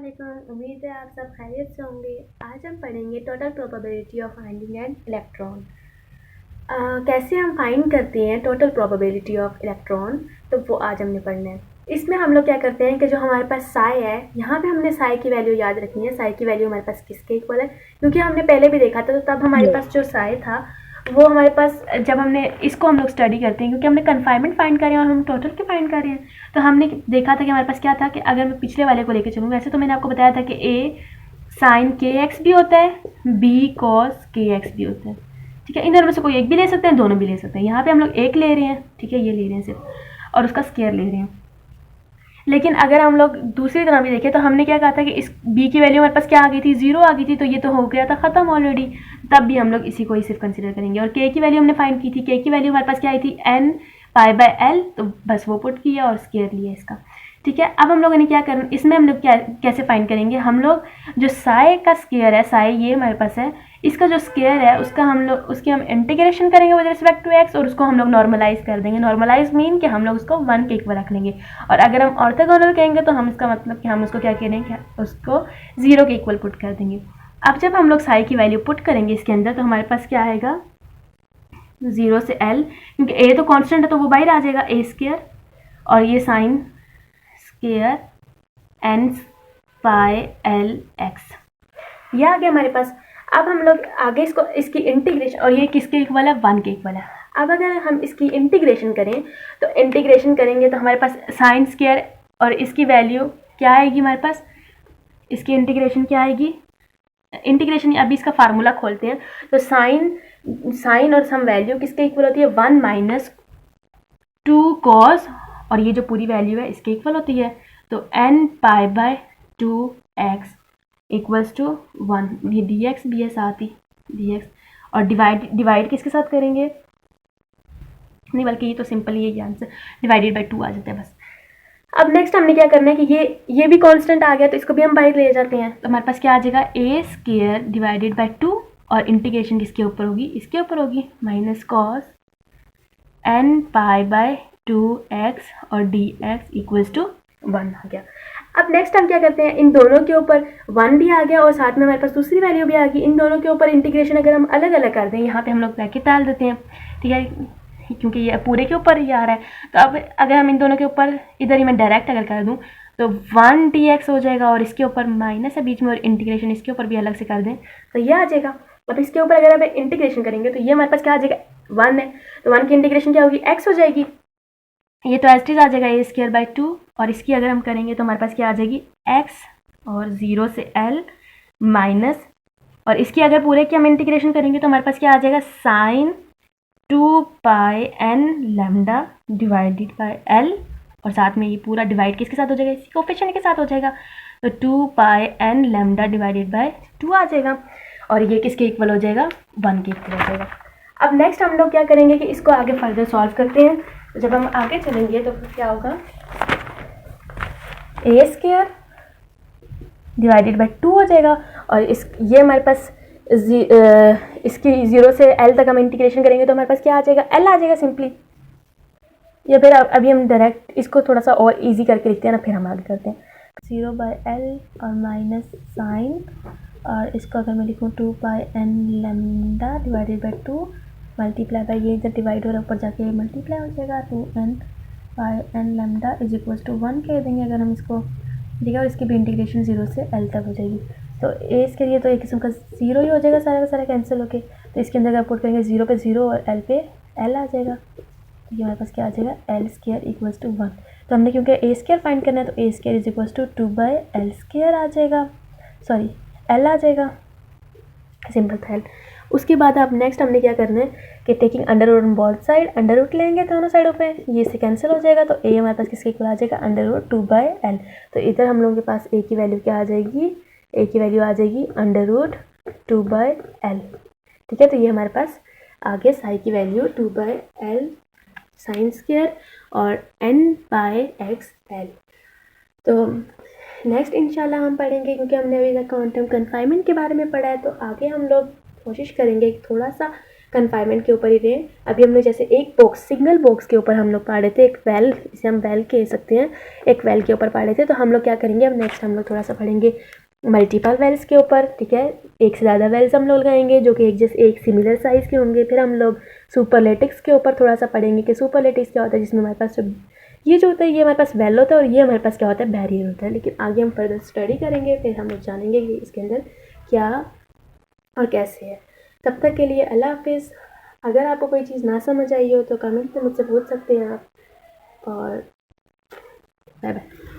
वालेकुम, उम्मीद है आप सब खैरियत से होंगे। आज हम पढ़ेंगे total probability of finding an electron. कैसे हम फाइंड करते हैं टोटल प्रोबेबिलिटी ऑफ इलेक्ट्रॉन, तो वो आज हमने पढ़ना है। इसमें हम लोग क्या करते हैं कि जो हमारे पास साई है, यहाँ पे हमने साई की वैल्यू याद रखनी है। साई की वैल्यू हमारे पास किसके इक्वल है, क्योंकि हमने पहले भी देखा था, तो तब हमारे पास जो साई था वो हमारे पास, जब हमने इसको हम लोग स्टडी करते हैं क्योंकि हमने कन्फाइनमेंट फाइंड करें और हम टोटल के फाइंड कर रहे हैं, तो हमने देखा था कि हमारे पास क्या था कि अगर मैं पिछले वाले को लेकर चलूँ, वैसे तो मैंने आपको बताया था कि ए साइन के एक्स भी होता है, बी कॉस के एक्स भी होता है। ठीक है, इन दोनों में से कोई एक भी ले सकते हैं, दोनों भी ले सकते हैं। यहाँ पे हम लोग एक ले रहे हैं, ठीक है, ये ले रहे हैं सिर्फ, और उसका स्केयर ले रहे हैं। लेकिन अगर हम लोग दूसरी तरह भी देखें तो हमने क्या कहा था कि इस b की वैल्यू हमारे पास क्या आ गई थी, 0 आ गई थी, तो ये तो हो गया था ख़त्म ऑलरेडी। तब भी हम लोग इसी को ही सिर्फ कंसिडर करेंगे। और k की वैल्यू हमने फाइंड की थी, k की वैल्यू हमारे पास क्या आई थी, n π/l, तो बस वो पुट किया और स्केयर लिया इसका। ठीक है, अब हम लोगों ने क्या करना, इसमें हम लोग क्या कैसे फाइंड करेंगे, हम लोग जो साई का स्केयर है, साई ये हमारे पास है, इसका जो स्केयर है उसका हम लोग उसकी हम इंटीग्रेशन करेंगे विद रिस्पेक्ट टू एक्स, और उसको हम लोग नॉर्मलाइज कर देंगे। नॉर्मलाइज मीन कि हम लोग उसको 1 के इक्वल रख लेंगे। और अगर हम ऑर्थोगोनल कहेंगे तो हम इसका मतलब कि हम उसको क्या करेंगे, उसको 0 के इक्वल पुट कर देंगे। अब जब हम लोग साई की वैल्यू पुट करेंगे इसके अंदर, तो हमारे पास क्या आएगा, 0 से l, क्योंकि a तो कांस्टेंट है तो वो बाहर आ जाएगा, a स्केयर, और ये साइन स्केयर n पाई l x, ये आ गया हमारे पास। अब हम लोग आगे इसको इसकी इंटीग्रेशन, और ये किसके इक्वल है, 1 के इक्वल है। अब अगर हम इसकी इंटीग्रेशन करें, तो इंटीग्रेशन करेंगे तो हमारे पास साइन स्केयर और इसकी वैल्यू क्या आएगी हमारे पास, इसकी इंटीग्रेशन क्या आएगी, इंटीग्रेशन अभी इसका फार्मूला खोलते हैं। तो साइन और सम वैल्यू किसके इक्वल होती है, 1 माइनस 2 कॉस, और ये जो पूरी वैल्यू है इसके इक्वल होती है। तो n π/2x इक्वल्स टू 1, ये dx भी है साथ ही, dx, और डिवाइड किसके साथ करेंगे, नहीं बल्कि ये तो सिंपल ही है आंसर, डिवाइडेड बाई 2 आ जाता है बस। अब नेक्स्ट हमने क्या करना है कि ये भी कांस्टेंट आ गया, तो इसको भी हम बाहर ले जाते हैं। तो हमारे पास क्या आ जाएगा, a स्केयर डिवाइडेड बाई 2, और इंटीग्रेशन किसके ऊपर होगी, इसके ऊपर होगी, माइनस कॉस n π/2x और dx इक्वल्स टू 1 आ गया। अब नेक्स्ट हम क्या करते हैं, इन दोनों के ऊपर 1 भी आ गया और साथ में हमारे पास दूसरी वैल्यू भी आ गई। इन दोनों के ऊपर इंटीग्रेशन अगर हम अलग अलग कर दें, यहाँ पे हम लोग ब्रैकेट डाल देते हैं, ठीक है, क्योंकि ये पूरे के ऊपर ही आ रहा है। तो अब अगर हम इन दोनों के ऊपर इधर ही मैं डायरेक्ट अगर कर दूँ तो 1 dx हो जाएगा, और इसके ऊपर माइनस है बीच में, और इंटीग्रेशन इसके ऊपर भी अलग से कर दें तो ये आ जाएगा। अब इसके ऊपर अगर हम इंटीग्रेशन करेंगे तो ये हमारे पास क्या आ जाएगा, 1 है, तो 1 की इंटीग्रेशन क्या होगी, x हो जाएगी, ये तो एस आ जाएगा a स्केयर बाई 2, और इसकी अगर हम करेंगे तो हमारे पास क्या आ जाएगी, x, और 0 से l माइनस, और इसकी अगर पूरे की हम इंटीग्रेशन करेंगे तो हमारे पास क्या आ जाएगा, sine 2 pi n lambda divided by l, और साथ में ये पूरा डिवाइड किसके साथ हो जाएगा, इसी कोफिशिएंट के साथ हो जाएगा, तो 2 pi n lambda divided by 2 आ जाएगा, और ये किसके इक्वल हो जाएगा, 1 के इक्वल हो जाएगा। अब नेक्स्ट हम लोग क्या करेंगे कि इसको आगे फर्दर सॉल्व करते हैं। तो जब हम आगे चलेंगे तो क्या होगा, a स्केयर डिवाइडेड बाई 2 हो जाएगा, और ये हमारे पास इसकी 0 से l तक हम इंटीग्रेशन करेंगे तो हमारे पास क्या आ जाएगा, l आ जाएगा सिंपली। या फिर अभी हम डायरेक्ट इसको थोड़ा सा और इजी करके लिखते हैं ना, फिर हम आगे करते हैं, 0 बाई l और माइनस साइन, और इसको अगर मैं लिखूँ 2 pi n lambda divided by 2 multiply by, ये इधर डिवाइड हो रहा है ऊपर जाके मल्टीप्लाई हो जाएगा, 2n pi n lambda is equals to 1 कह देंगे अगर हम इसको, ठीक है, और इसकी भी इंटीग्रेशन 0 से l तक हो जाएगी। तो a इसके लिए तो एक किस्म का 0 ही हो जाएगा, सारा का सारा कैंसिल होके, तो इसके अंदर अगर पुट करेंगे 0 पे 0 और l पे l आ जाएगा, तो ये हमारे पास क्या आ जाएगा, l स्केयर इक्वल्स टू 1। तो हमने क्योंकि a स्केयर फाइंड करना है तो a square is equals to 2 by l square आ जाएगा, सॉरी l आ जाएगा, सिंपल था l। उसके बाद अब नेक्स्ट हमने क्या करना है कि taking under root on both side, under root लेंगे दोनों साइडों पे, ये से कैंसिल हो जाएगा, तो a हमारे पास किसके इक्वल आ जाएगा, अंडर रूट 2 बाई l। तो इधर हम लोगों के पास a की वैल्यू क्या आ जाएगी, a की वैल्यू आ जाएगी अंडर रूट 2 बाई l, ठीक है। तो ये हमारे पास आगे साई की value 2 by l sine square और n बाई x l। तो नेक्स्ट इंशाल्लाह हम पढ़ेंगे, क्योंकि हमने अभी तक क्वांटम कन्फाइनमेंट के बारे में पढ़ा है, तो आगे हम लोग कोशिश करेंगे कि थोड़ा सा कन्फाइनमेंट के ऊपर ही रहे। अभी हम लोग जैसे एक बॉक्स, सिंगल बॉक्स के ऊपर हम लोग पढ़ रहे थे, एक वेल, इसे हम वेल कह सकते हैं, एक वेल के ऊपर पढ़ रहे थे। तो हम लोग क्या करेंगे, अब नेक्स्ट हम लोग थोड़ा सा पढ़ेंगे मल्टीपल वेल्स के ऊपर, ठीक है। एक से ज़्यादा वेल्स हम लोग लगाएंगे जो कि एक सिमिलर साइज़ के होंगे। फिर हम लोग सुपरलेटिव्स के ऊपर थोड़ा सा पढ़ेंगे कि सुपरलेटिव्स क्या होता है, जिसमें हमारे पास ये जो होता है ये हमारे पास वेल होता है और ये हमारे पास क्या होता है, बैरियर होता है। लेकिन आगे हम फर्दर स्टडी करेंगे, फिर हम लोग जानेंगे कि इसके अंदर क्या और कैसे है। तब तक के लिए अल्लाह हाफिज़। अगर आपको कोई चीज़ ना समझ आई हो तो कमेंट में मुझसे पूछ सकते हैं आप, और बाय बाय।